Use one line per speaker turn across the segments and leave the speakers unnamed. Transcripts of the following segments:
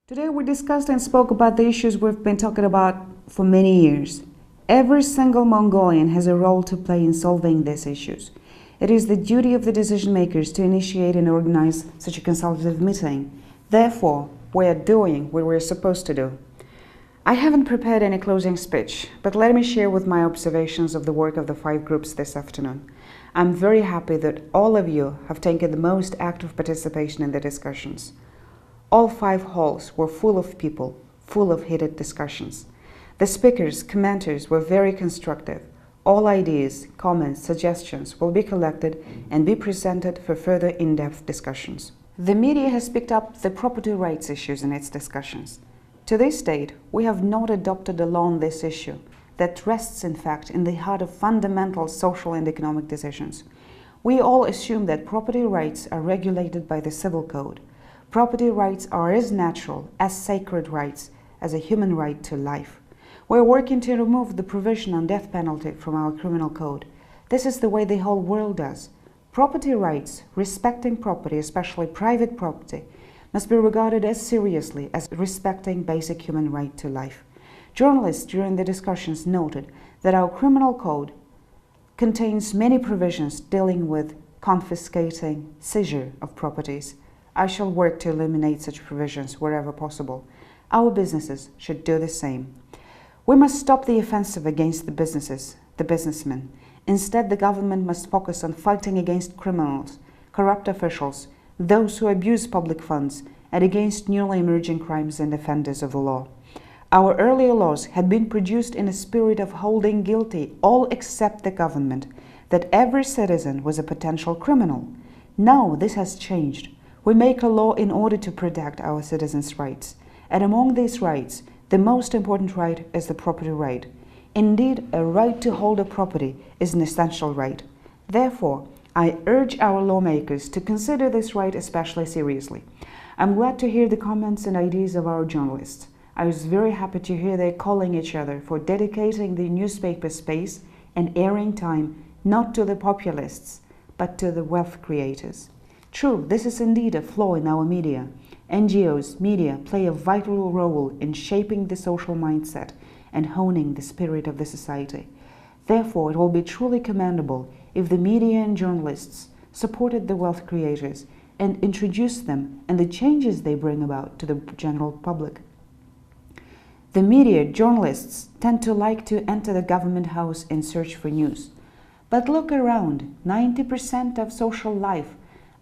Today we discussed and spoke about the issues we've been talking about for many years. Every single Mongolian has a role to play in solving these issues. It is the duty of the decision makers to initiate and organize such a consultative meeting. Therefore, we are doing what we're supposed to do. I haven't prepared any closing speech, but let me share with my observations of the work of the 5 groups this afternoon. I'm very happy that all of you have taken the most active participation in the discussions. All 5 halls were full of people, full of heated discussions. The speakers, commenters were very constructive. All ideas, comments, suggestions will be collected and be presented for further in-depth discussions. The media has picked up the property rights issues in its discussions. To this date, we have not adopted a law on this issue that rests, in fact, in the heart of fundamental social and economic decisions. We all assume that property rights are regulated by the Civil Code. Property rights are as natural, as sacred rights, as a human right to life. We're working to remove the provision on death penalty from our criminal code. This is the way the whole world does. Property rights, respecting property, especially private property, must be regarded as seriously as respecting basic human right to life. Journalists during the discussions noted that our criminal code contains many provisions dealing with confiscating, seizure of properties. I shall work to eliminate such provisions wherever possible. Our businesses should do the same. We must stop the offensive against the businesses, the businessmen. Instead, the government must focus on fighting against criminals, corrupt officials, those who abuse public funds, and against newly emerging crimes and offenders of the law. Our earlier laws had been produced in a spirit of holding guilty all except the government, that every citizen was a potential criminal. Now this has changed. We make a law in order to protect our citizens' rights. And among these rights, the most important right is the property right. Indeed, a right to hold a property is an essential right. Therefore, I urge our lawmakers to consider this right especially seriously. I'm glad to hear the comments and ideas of our journalists. I was very happy to hear they calling each other for dedicating the newspaper space and airing time not to the populists, but to the wealth creators. True, this is indeed a flaw in our media. NGOs, media play a vital role in shaping the social mindset and honing the spirit of the society. Therefore, it will be truly commendable if the media and journalists supported the wealth creators and introduced them and the changes they bring about to the general public. The media, journalists, tend to like to enter the government house in search for news. But look around, 90% of social life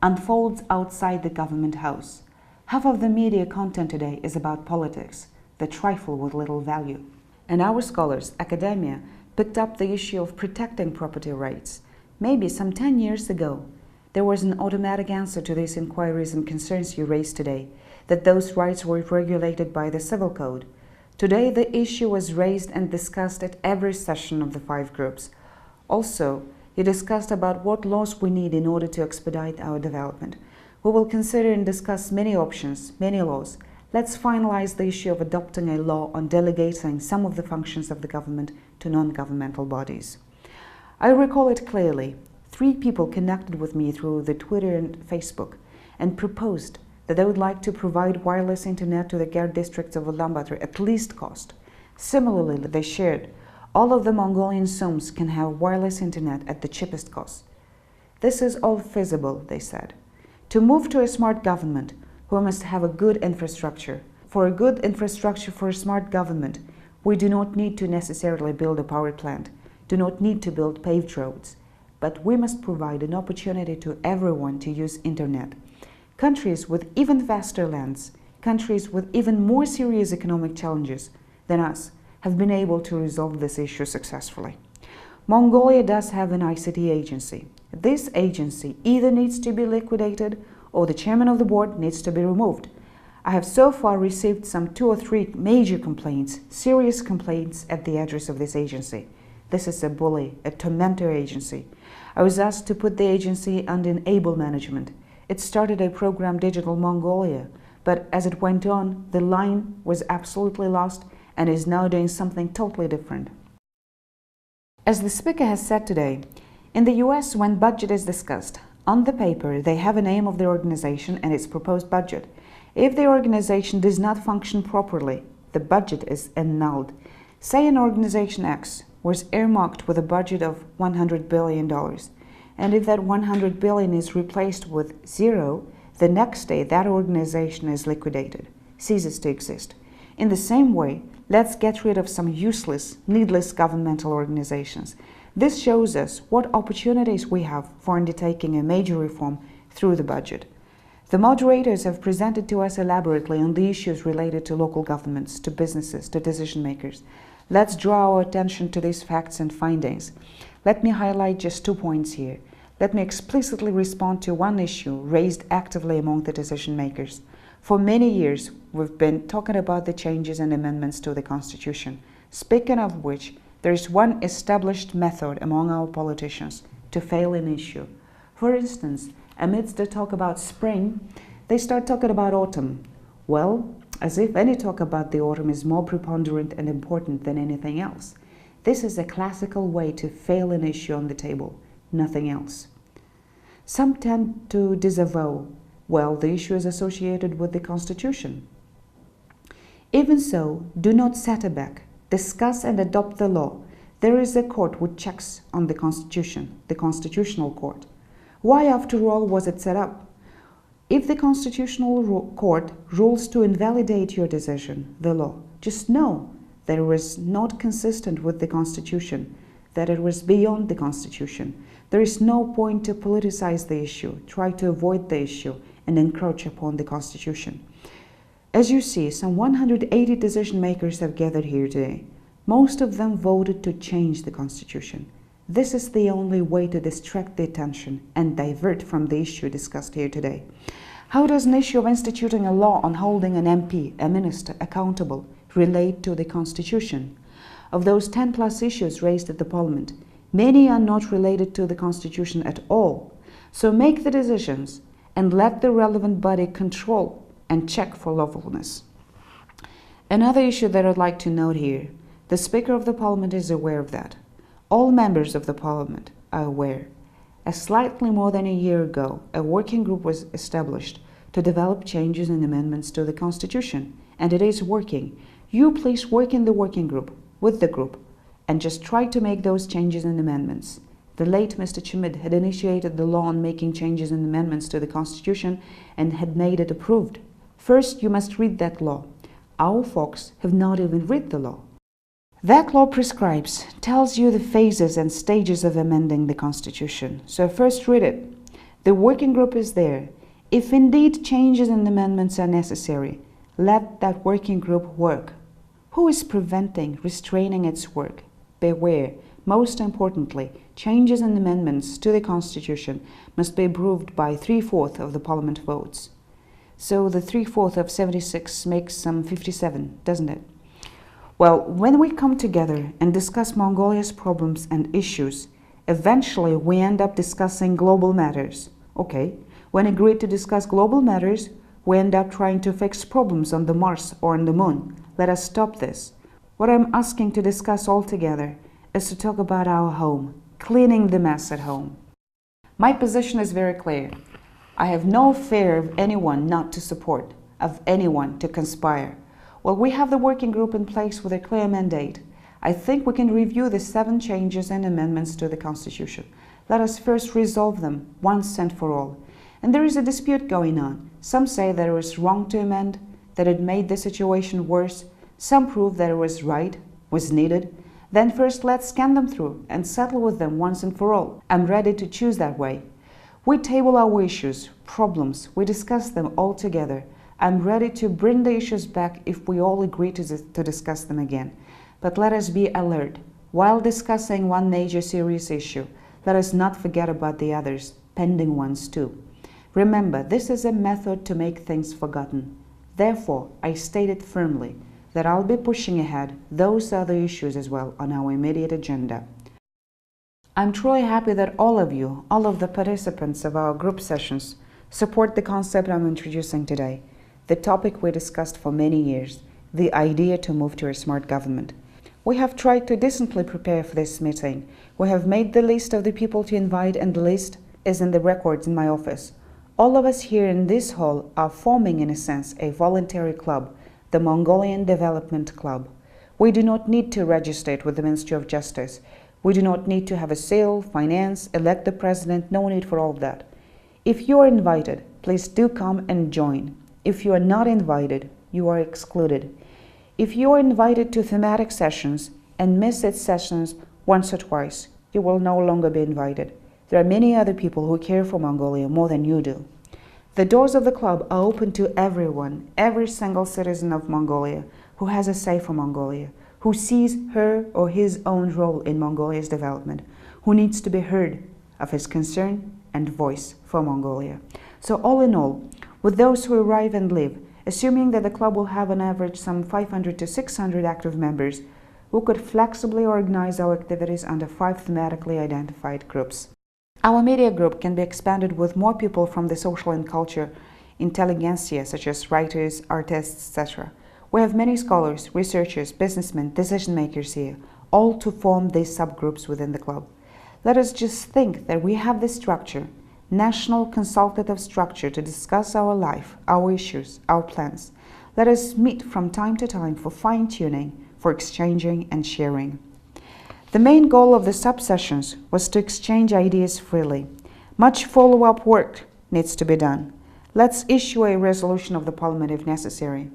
unfolds outside the government house. Half of the media content today is about politics, that trifle with little value. And our scholars, academia, picked up the issue of protecting property rights. Maybe some 10 years ago, there was an automatic answer to these inquiries and concerns you raised today, that those rights were regulated by the Civil Code. Today, the issue was raised and discussed at every session of the 5 groups. Also, you discussed about what laws we need in order to expedite our development. We will consider and discuss many options, many laws. Let's finalize the issue of adopting a law on delegating some of the functions of the government to non-governmental bodies. I recall it clearly. 3 people connected with me through the Twitter and Facebook and proposed that they would like to provide wireless internet to the Gerd districts of Ulaanbaatar at least cost. Similarly, they shared, all of the Mongolian Soms can have wireless internet at the cheapest cost. This is all feasible, they said. To move to a smart government, we must have a good infrastructure. For a good infrastructure for a smart government, we do not need to necessarily build a power plant, do not need to build paved roads, but we must provide an opportunity to everyone to use internet. Countries with even vaster lands, countries with even more serious economic challenges than us, have been able to resolve this issue successfully. Mongolia does have an ICT agency. This agency either needs to be liquidated or the chairman of the board needs to be removed. I have so far received some 2 or 3 major complaints, serious complaints at the address of this agency. This is a bully, a tormentor agency. I was asked to put the agency under able management. It started a program, Digital Mongolia, but as it went on, the line was absolutely lost and is now doing something totally different. As the speaker has said today, in the US, when budget is discussed, on the paper they have a name of the organization and its proposed budget. If the organization does not function properly, the budget is annulled. Say an organization X was earmarked with a budget of $100 billion, and if that $100 billion is replaced with zero, the next day that organization is liquidated, ceases to exist. In the same way, let's get rid of some useless, needless governmental organizations. This shows us what opportunities we have for undertaking a major reform through the budget. The moderators have presented to us elaborately on the issues related to local governments, to businesses, to decision makers. Let's draw our attention to these facts and findings. Let me highlight just 2 points here. Let me explicitly respond to one issue raised actively among the decision makers. For many years, we've been talking about the changes and amendments to the Constitution, speaking of which, there is one established method among our politicians to fail an issue. For instance, amidst the talk about spring, they start talking about autumn. Well, as if any talk about the autumn is more preponderant and important than anything else. This is a classical way to fail an issue on the table, nothing else. Some tend to disavow, well, the issue is associated with the Constitution. Even so, do not set back. Discuss and adopt the law. There is a court which checks on the Constitution, the Constitutional Court. Why, after all, was it set up? If the Constitutional Court rules to invalidate your decision, the law, just know that it was not consistent with the Constitution, that it was beyond the Constitution. There is no point to politicize the issue, try to avoid the issue, and encroach upon the Constitution. As you see, some 180 decision makers have gathered here today. Most of them voted to change the Constitution. This is the only way to distract the attention and divert from the issue discussed here today. How does an issue of instituting a law on holding an MP, a minister, accountable relate to the Constitution? Of those 10 plus issues raised at the Parliament, many are not related to the Constitution at all. So make the decisions and let the relevant body control and check for lawfulness. Another issue that I'd like to note here, the Speaker of the Parliament is aware of that. All members of the Parliament are aware. Slightly more than a year ago, a working group was established to develop changes and amendments to the Constitution, and it is working. You please work in the working group, with the group, and just try to make those changes and amendments. The late Mr. Chimid had initiated the law on making changes and amendments to the Constitution and had made it approved. First, you must read that law. Our folks have not even read the law. That law prescribes, tells you the phases and stages of amending the Constitution. So first read it. The working group is there. If indeed changes and amendments are necessary, let that working group work. Who is preventing, restraining its work? Beware, most importantly, changes and amendments to the Constitution must be approved by 3/4 of the Parliament votes. So the 3/4 of 76 makes some 57, doesn't it? Well, when we come together and discuss Mongolia's problems and issues, eventually we end up discussing global matters. Okay, when agreed to discuss global matters, we end up trying to fix problems on the Mars or on the Moon. Let us stop this. What I'm asking to discuss all together is to talk about our home, cleaning the mess at home. My position is very clear. I have no fear of anyone not to support, of anyone to conspire. Well, we have the working group in place with a clear mandate. I think we can review the 7 changes and amendments to the Constitution. Let us first resolve them once and for all. And there is a dispute going on. Some say that it was wrong to amend, that it made the situation worse. Some prove that it was right, was needed. Then first let's scan them through and settle with them once and for all. I'm ready to choose that way. We table our issues, problems, we discuss them all together. I'm ready to bring the issues back if we all agree to discuss them again. But let us be alert. While discussing one major serious issue, let us not forget about the others, pending ones too. Remember, this is a method to make things forgotten. Therefore, I stated firmly that I'll be pushing ahead those other issues as well on our immediate agenda. I'm truly happy that all of you, all of the participants of our group sessions, support the concept I'm introducing today. The topic we discussed for many years, the idea to move to a smart government. We have tried to decently prepare for this meeting. We have made the list of the people to invite, and the list is in the records in my office. All of us here in this hall are forming, in a sense, a voluntary club, the Mongolian Development Club. We do not need to register it with the Ministry of Justice. We do not need to have a sale, finance, elect the president, no need for all of that. If you are invited, please do come and join. If you are not invited, you are excluded. If you are invited to thematic sessions and miss its sessions once or twice, you will no longer be invited. There are many other people who care for Mongolia more than you do. The doors of the club are open to everyone, every single citizen of Mongolia who has a say for Mongolia, who sees her or his own role in Mongolia's development, who needs to be heard of his concern and voice for Mongolia. So all in all, with those who arrive and leave, assuming that the club will have on average some 500 to 600 active members, we could flexibly organize our activities under 5 thematically identified groups. Our media group can be expanded with more people from the social and culture intelligentsia, such as writers, artists, etc. We have many scholars, researchers, businessmen, decision makers here, all to form these subgroups within the club. Let us just think that we have this structure, national consultative structure, to discuss our life, our issues, our plans. Let us meet from time to time for fine-tuning, for exchanging and sharing. The main goal of the sub-sessions was to exchange ideas freely. Much follow-up work needs to be done. Let's issue a resolution of the Parliament if necessary.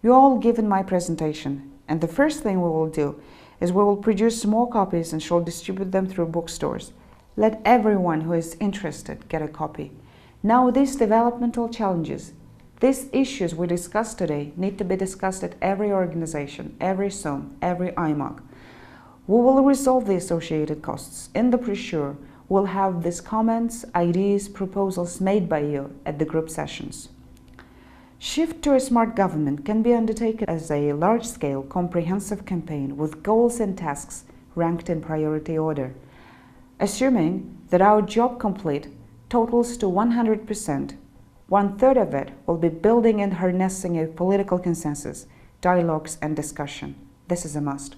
You all given my presentation, and the first thing we will do is we will produce more copies and shall distribute them through bookstores. Let everyone who is interested get a copy. Now these developmental challenges, these issues we discussed today need to be discussed at every organization, every SOM, every IMOC. We will resolve the associated costs. In the brochure, we'll have these comments, ideas, proposals made by you at the group sessions. Shift to a smart government can be undertaken as a large-scale, comprehensive campaign with goals and tasks ranked in priority order. Assuming that our job complete totals to 100%, 1/3 of it will be building and harnessing a political consensus, dialogues and discussion. This is a must.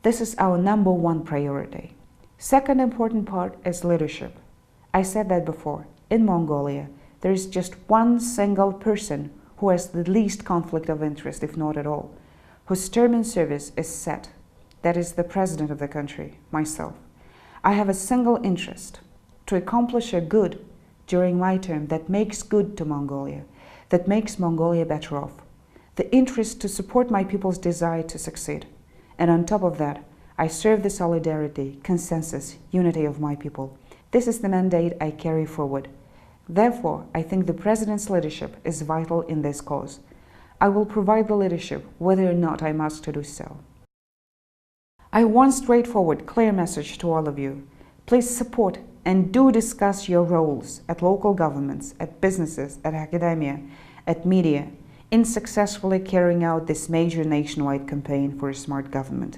This is our number 1 priority. Second important part is leadership. I said that before. In Mongolia, there is just one single person who has the least conflict of interest, if not at all, whose term in service is set. That is the president of the country, myself. I have a single interest, to accomplish a good during my term that makes good to Mongolia, that makes Mongolia better off. The interest to support my people's desire to succeed. And on top of that, I serve the solidarity, consensus, unity of my people. This is the mandate I carry forward. Therefore, I think the President's leadership is vital in this cause. I will provide the leadership whether or not I'm asked to do so. I want straightforward, clear message to all of you. Please support and do discuss your roles at local governments, at businesses, at academia, at media, in successfully carrying out this major nationwide campaign for a smart government.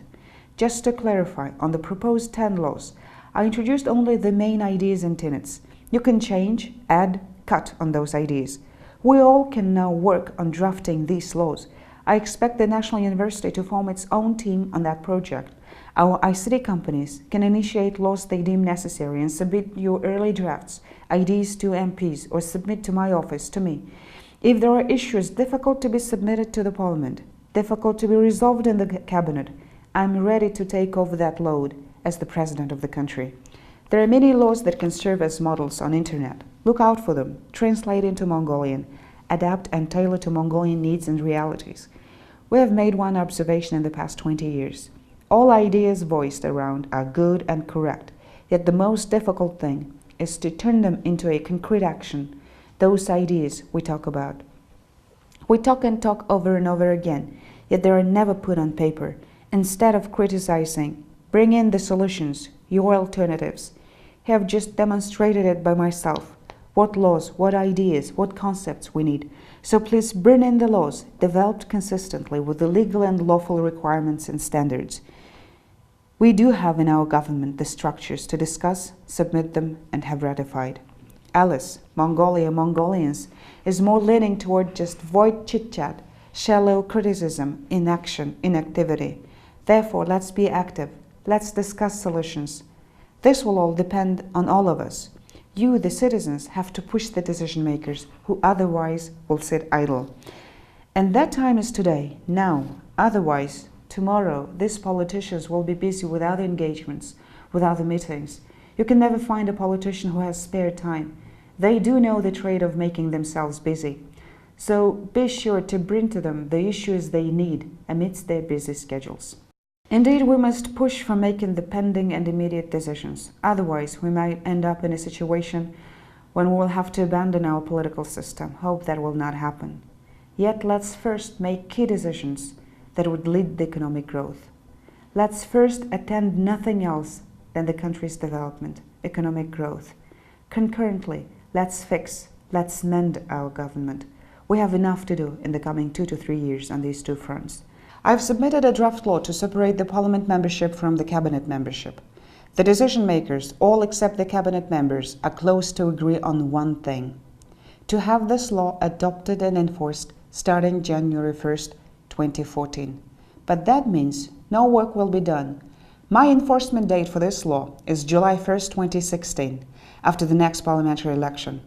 Just to clarify, on the proposed 10 laws, I introduced only the main ideas and tenets. You can change, add, cut on those ideas. We all can now work on drafting these laws. I expect the National University to form its own team on that project. Our ICT companies can initiate laws they deem necessary and submit your early drafts, ideas to MPs, or submit to my office, to me. If there are issues difficult to be submitted to the Parliament, difficult to be resolved in the Cabinet, I'm ready to take over that load as the President of the country. There are many laws that can serve as models on internet. Look out for them, translate into Mongolian, adapt and tailor to Mongolian needs and realities. We have made one observation in the past 20 years. All ideas voiced around are good and correct, yet the most difficult thing is to turn them into a concrete action, those ideas we talk about. We talk and talk over and over again, yet they are never put on paper. Instead of criticizing, bring in the solutions, your alternatives. I have just demonstrated it by myself. What laws, what ideas, what concepts we need. So please bring in the laws, developed consistently with the legal and lawful requirements and standards. We do have in our government the structures to discuss, submit them, and have ratified. Alice, Mongolia, Mongolians, is more leaning toward just void chit-chat, shallow criticism, inaction, inactivity. Therefore, let's be active. Let's discuss solutions. This will all depend on all of us. You, the citizens, have to push the decision makers who otherwise will sit idle. And that time is today, now. Otherwise, tomorrow, these politicians will be busy with other engagements, with other meetings. You can never find a politician who has spare time. They do know the trade of making themselves busy. So be sure to bring to them the issues they need amidst their busy schedules. Indeed, we must push for making the pending and immediate decisions. Otherwise, we might end up in a situation when we will have to abandon our political system. Hope that will not happen. Yet let's first make key decisions that would lead the economic growth. Let's first attend nothing else than the country's development, economic growth. Concurrently, let's mend our government. We have enough to do in the coming 2 to 3 years on these two fronts. I've submitted a draft law to separate the parliament membership from the cabinet membership. The decision makers, all except the cabinet members, are close to agree on one thing: to have this law adopted and enforced starting January 1st, 2014. But that means no work will be done. My enforcement date for this law is July 1st, 2016, after the next parliamentary election.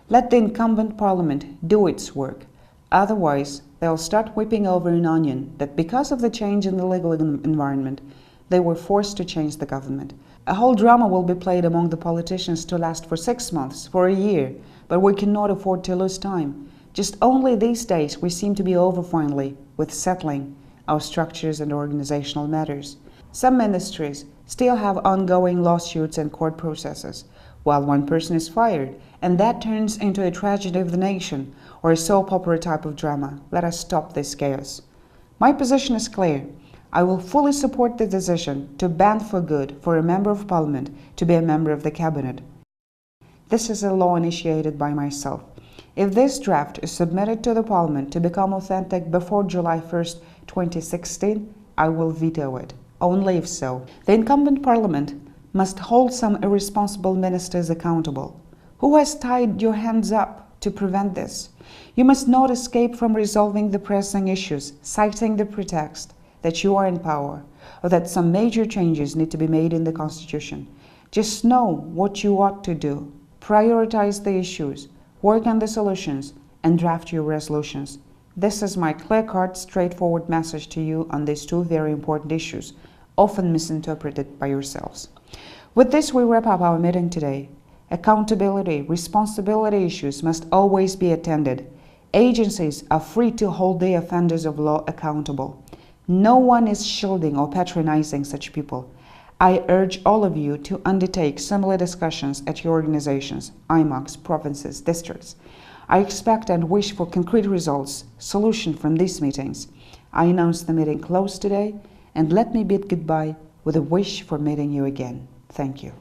Let the incumbent parliament do its work. Otherwise, they'll start whipping over an onion that because of the change in the legal environment, they were forced to change the government. A whole drama will be played among the politicians to last for 6 months, for a year, but we cannot afford to lose time. Just only these days we seem to be over finally with settling our structures and organizational matters. Some ministries still have ongoing lawsuits and court processes, while one person is fired, and that turns into a tragedy of the nation or a soap opera type of drama. Let us stop this chaos. My position is clear. I will fully support the decision to ban for good for a member of parliament to be a member of the cabinet. This is a law initiated by myself. If this draft is submitted to the parliament to become authentic before July 1st, 2016, I will veto it. Only if so. The incumbent parliament must hold some irresponsible ministers accountable. Who has tied your hands up to prevent this? You must not escape from resolving the pressing issues, citing the pretext that you are in power or that some major changes need to be made in the Constitution. Just know what you ought to do. Prioritize the issues, work on the solutions, and draft your resolutions. This is my clear-cut, straightforward message to you on these two very important issues, often misinterpreted by yourselves. With this, we wrap up our meeting today. Accountability, responsibility issues must always be attended. Agencies are free to hold the offenders of law accountable. No one is shielding or patronizing such people. I urge all of you to undertake similar discussions at your organizations, IMOCs, provinces, districts. I expect and wish for concrete results, solution from these meetings. I announce the meeting closed today, and let me bid goodbye with a wish for meeting you again. Thank you.